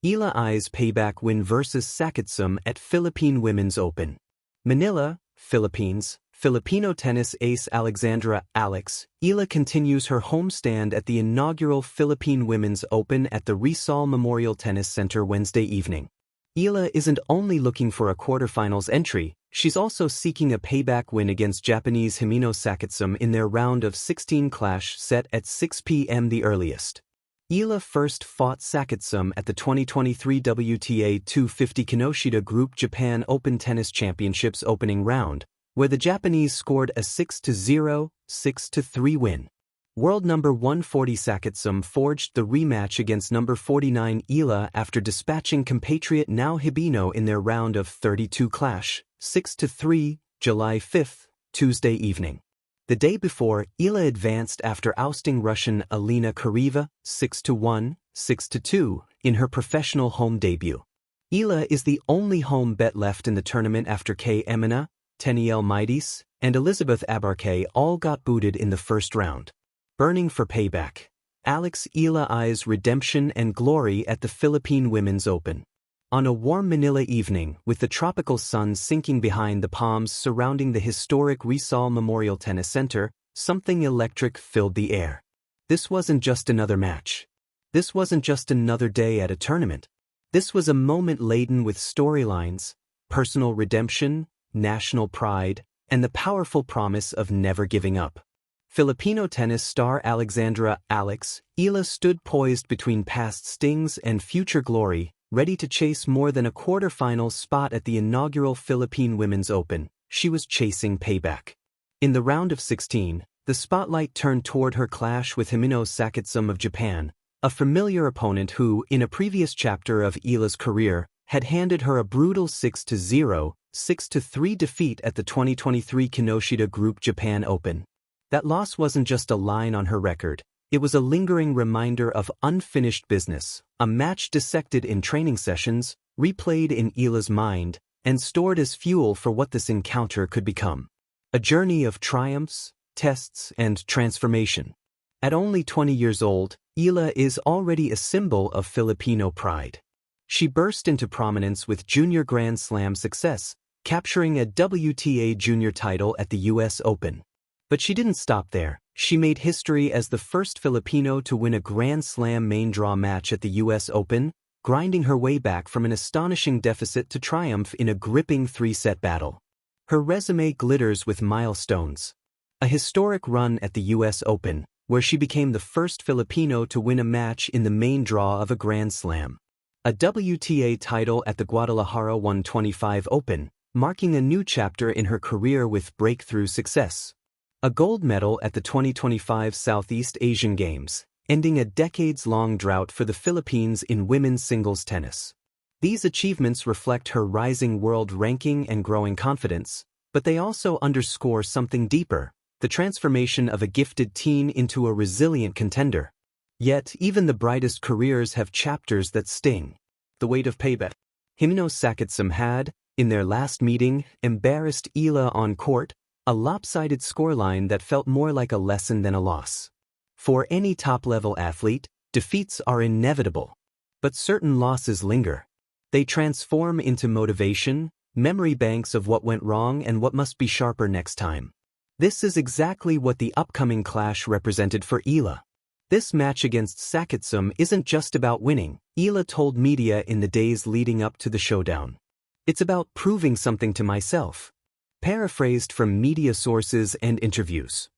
Eala eyes Payback win versus Sakatsume at Philippine Women's Open. Manila, Philippines. Filipino tennis ace Alexandra Alex Eala continues her homestand at the inaugural Philippine Women's Open at the Rizal Memorial Tennis Center Wednesday evening. Eala isn't only looking for a quarterfinals entry, she's also seeking a payback win against Japanese Himino Sakatsume in their round of 16 clash set at 6 p.m. the earliest. Eala first fought Sakatsume at the 2023 WTA 250 Kinoshita Group Japan Open Tennis Championships opening round, where the Japanese scored a 6-0, 6-3 win. World number 140 Sakatsume forged the rematch against number 49 Eala after dispatching compatriot Nao Hibino in their round of 32 clash, 6-3, July 5, Tuesday evening. The day before, Eala advanced after ousting Russian Elena Kareva 6-1, 6-2 in her professional home debut. Eala is the only home bet left in the tournament after Kay Emina, Teniel Mides, and Elizabeth Abarque all got booted in the first round. Burning for payback, Alex Eala eyes redemption and glory at the Philippine Women's Open. On a warm Manila evening, with the tropical sun sinking behind the palms surrounding the historic Rizal Memorial Tennis Center, something electric filled the air. This wasn't just another match. This wasn't just another day at a tournament. This was a moment laden with storylines, personal redemption, national pride, and the powerful promise of never giving up. Filipino tennis star Alexandra Alex Eala stood poised between past stings and future glory, ready to chase more than a quarter-final spot at the inaugural Philippine Women's Open. She was chasing payback. In the round of 16, the spotlight turned toward her clash with Himino Sakatsume of Japan, a familiar opponent who, in a previous chapter of Eala's career, had handed her a brutal 6-0, 6-3 defeat at the 2023 Kinoshita Group Japan Open. That loss wasn't just a line on her record, it was a lingering reminder of unfinished business, a match dissected in training sessions, replayed in Eala's mind, and stored as fuel for what this encounter could become. A journey of triumphs, tests, and transformation. At only 20 years old, Eala is already a symbol of Filipino pride. She burst into prominence with junior Grand Slam success, capturing a WTA junior title at the US Open. But she didn't stop there. She made history as the first Filipino to win a Grand Slam main draw match at the US Open, grinding her way back from an astonishing deficit to triumph in a gripping three-set battle. Her resume glitters with milestones. A historic run at the US Open, where she became the first Filipino to win a match in the main draw of a Grand Slam. A WTA title at the Guadalajara 125 Open, marking a new chapter in her career with breakthrough success. A gold medal at the 2025 Southeast Asian Games, ending a decades-long drought for the Philippines in women's singles tennis. These achievements reflect her rising world ranking and growing confidence, but they also underscore something deeper, the transformation of a gifted teen into a resilient contender. Yet, even the brightest careers have chapters that sting. The weight of payback. Himino Sakatsume had, in their last meeting, embarrassed Eala on court, a lopsided scoreline that felt more like a lesson than a loss. For any top-level athlete, defeats are inevitable. But certain losses linger. They transform into motivation, memory banks of what went wrong and what must be sharper next time. This is exactly what the upcoming clash represented for Eala. This match against Sakatsume isn't just about winning, Eala told media in the days leading up to the showdown. It's about proving something to myself. Paraphrased from media sources and interviews.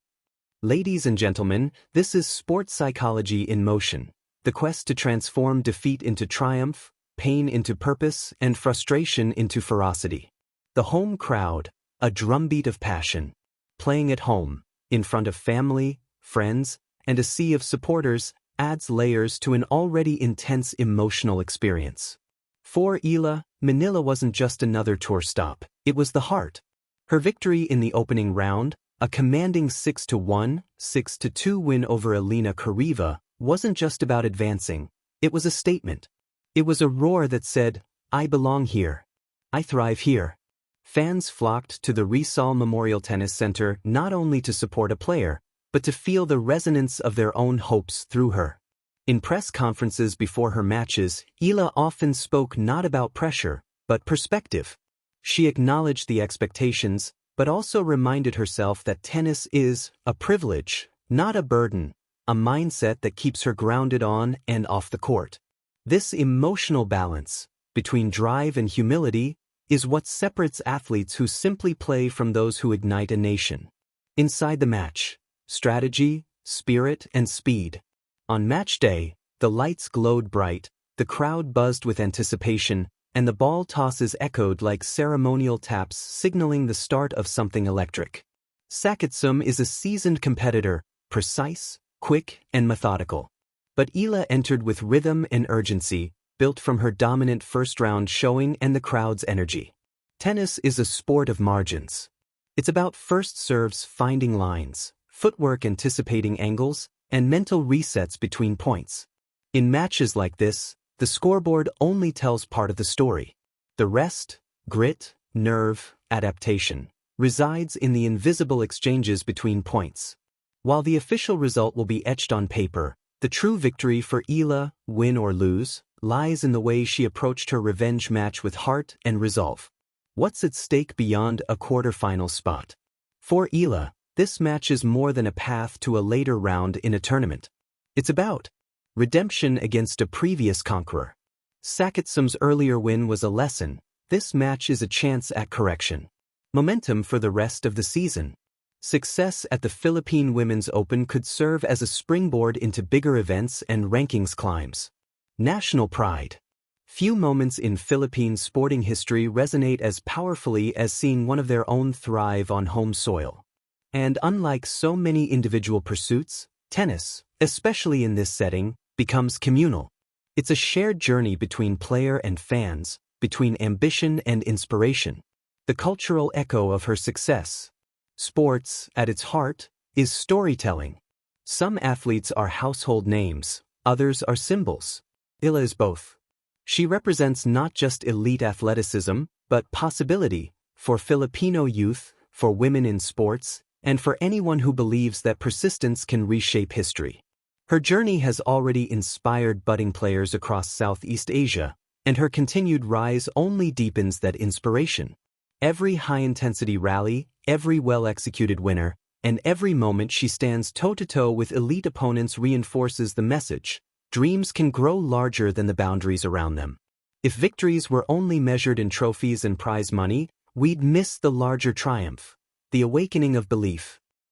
Ladies and gentlemen, this is sports psychology in motion. The quest to transform defeat into triumph, pain into purpose, and frustration into ferocity. The home crowd, a drumbeat of passion. Playing at home, in front of family, friends, and a sea of supporters, adds layers to an already intense emotional experience. For Eala, Manila wasn't just another tour stop, it was the heart. Her victory in the opening round, a commanding 6-1, 6-2 win over Elena Kareva, wasn't just about advancing, it was a statement. It was a roar that said, "I belong here. I thrive here." Fans flocked to the Rizal Memorial Tennis Center not only to support a player, but to feel the resonance of their own hopes through her. In press conferences before her matches, Eala often spoke not about pressure, but perspective. She acknowledged the expectations, but also reminded herself that tennis is a privilege, not a burden, a mindset that keeps her grounded on and off the court. This emotional balance, between drive and humility, is what separates athletes who simply play from those who ignite a nation. Inside the match, strategy, spirit, and speed. On match day, the lights glowed bright, the crowd buzzed with anticipation, and the ball tosses echoed like ceremonial taps signaling the start of something electric. Sakatsume is a seasoned competitor, precise, quick, and methodical. But Eala entered with rhythm and urgency, built from her dominant first-round showing and the crowd's energy. Tennis is a sport of margins. It's about first serves finding lines, footwork anticipating angles, and mental resets between points. In matches like this, the scoreboard only tells part of the story. The rest, grit, nerve, adaptation, resides in the invisible exchanges between points. While the official result will be etched on paper, the true victory for Eala, win or lose, lies in the way she approached her revenge match with heart and resolve. What's at stake beyond a quarter-final spot? For Eala, this match is more than a path to a later round in a tournament. It's about redemption against a previous conqueror. Sakatsume's earlier win was a lesson. This match is a chance at correction. Momentum for the rest of the season. Success at the Philippine Women's Open could serve as a springboard into bigger events and rankings climbs. National pride. Few moments in Philippine sporting history resonate as powerfully as seeing one of their own thrive on home soil. And unlike so many individual pursuits, tennis, especially in this setting, becomes communal. It's a shared journey between player and fans, between ambition and inspiration. The cultural echo of her success. Sports, at its heart, is storytelling. Some athletes are household names, others are symbols. Eala is both. She represents not just elite athleticism, but possibility for Filipino youth, for women in sports, and for anyone who believes that persistence can reshape history. Her journey has already inspired budding players across Southeast Asia, and her continued rise only deepens that inspiration. Every high-intensity rally, every well-executed winner, and every moment she stands toe-to-toe with elite opponents reinforces the message: dreams can grow larger than the boundaries around them. If victories were only measured in trophies and prize money, we'd miss the larger triumph, the awakening of belief.